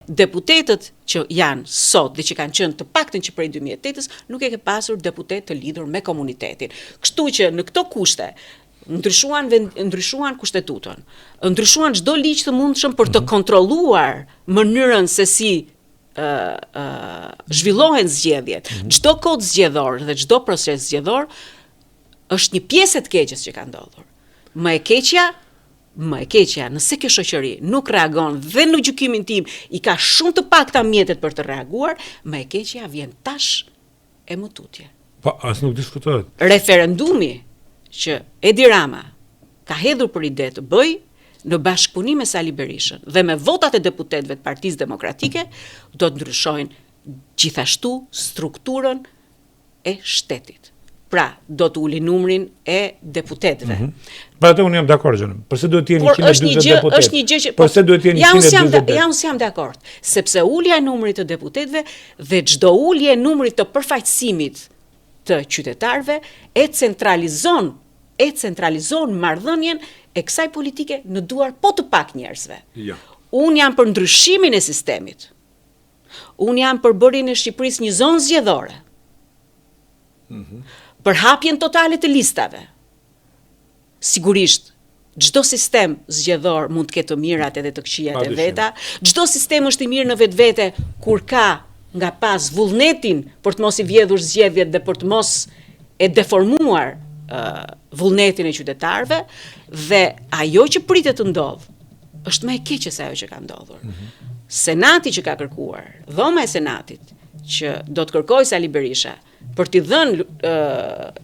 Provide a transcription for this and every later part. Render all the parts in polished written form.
deputetët që janë sot dhe që kanë qenë të paktën që prej 2008-s nuk e ke pasur deputet të lidhur me komunitetin. Kështu që në këto kushte ndryshuan kushtetutën, ndryshuan çdo ligj të mundshëm për të kontrolluar mënyrën se si zhvillohen zgjedhjet. Çdo kod zgjedhor dhe çdo proces zgjedhor është një pjesë e të keqes që ka ndodhur. Më e keqja, nëse kjo shoqëri nuk reagon dhe në gjykimin tim i ka shumë të pakta mjetet për të reaguar, më e keqja vjen tash e më tutje. Po, as nuk diskutohet. Referendumi që Edi Rama ka hedhur për ide të bëj në bashkëpunim me Sali Berishën dhe me votat e deputetëve të Partisë Demokratike do të ndryshojnë gjithashtu strukturën e shtetit. Pra, do të uli numrin e deputetëve. Pra atë unë jam dakord, gjënëm. Përse duhet të jenë 140 deputet? Është një gjë që përse duhet të jenë 140 deputet? Ja, unë jam dakord, sepse ulja e numrit të deputetëve dhe çdo ulje e numrit të përfaqësimit të qytetarëve e centralizon marrëdhënien e kësaj politike në duar po të pak njerëzve. Ja. Unë jam për ndryshimin e sistemit. Unë jam për bërjen e Shqipërisë një zonë zgjedhore. Për hapjen totale të listave. Sigurisht, çdo sistem zgjedhor mund të ketë të mirat edhe të këqijat e veta. Çdo sistem është i mirë në vetvete kur ka nga pas vullnetin për të mos i vjedhur zgjedhjet dhe për të mos e deformuar vullnetin e qytetarëve, dhe ajo që pritet të ndodhë është më e keqe se ajo që ka ndodhur. Senati që ka kërkuar, dhoma e Senatit që do të kërkojë Sali Berisha për t'i dhënë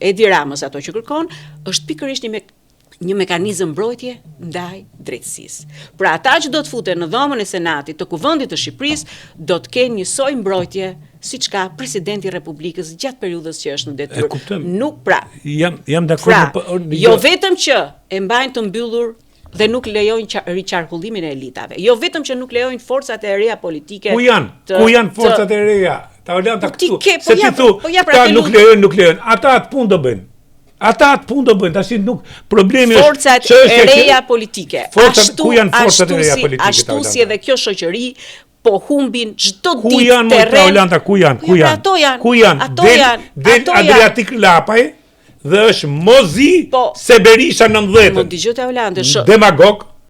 Edi Ramës ato që kërkon, është pikërisht një mekanizëm mbrojtje ndaj drejtësisë. Pra ata që do të futen në dhomën e Senatit të Kuvendit të Shqipërisë do të kenë njësoj mbrojtje siç ka presidenti i Republikës gjatë periudhës që është në detyrë. Nuk pra. Jam dakord. Jo vetëm që e mbajnë të mbyllur dhe nuk lejojnë riqarkullimin e elitave. Jo vetëm që nuk lejojnë forcat e reja politike. Ku janë forcat e reja? Ta vëlem ta këtu. Se ti thu, ta nuk lejojnë. Ata atë punë do bëjnë. Tash nuk problemi është forcat e reja politike. Ashtu si edhe kjo shoqëri po humbin çdo ditë terren. Ku janë? Adriatik Lapaj dhe është Mozi se Berisha 90. Mund dëgjoj ta Olanda. Demagog.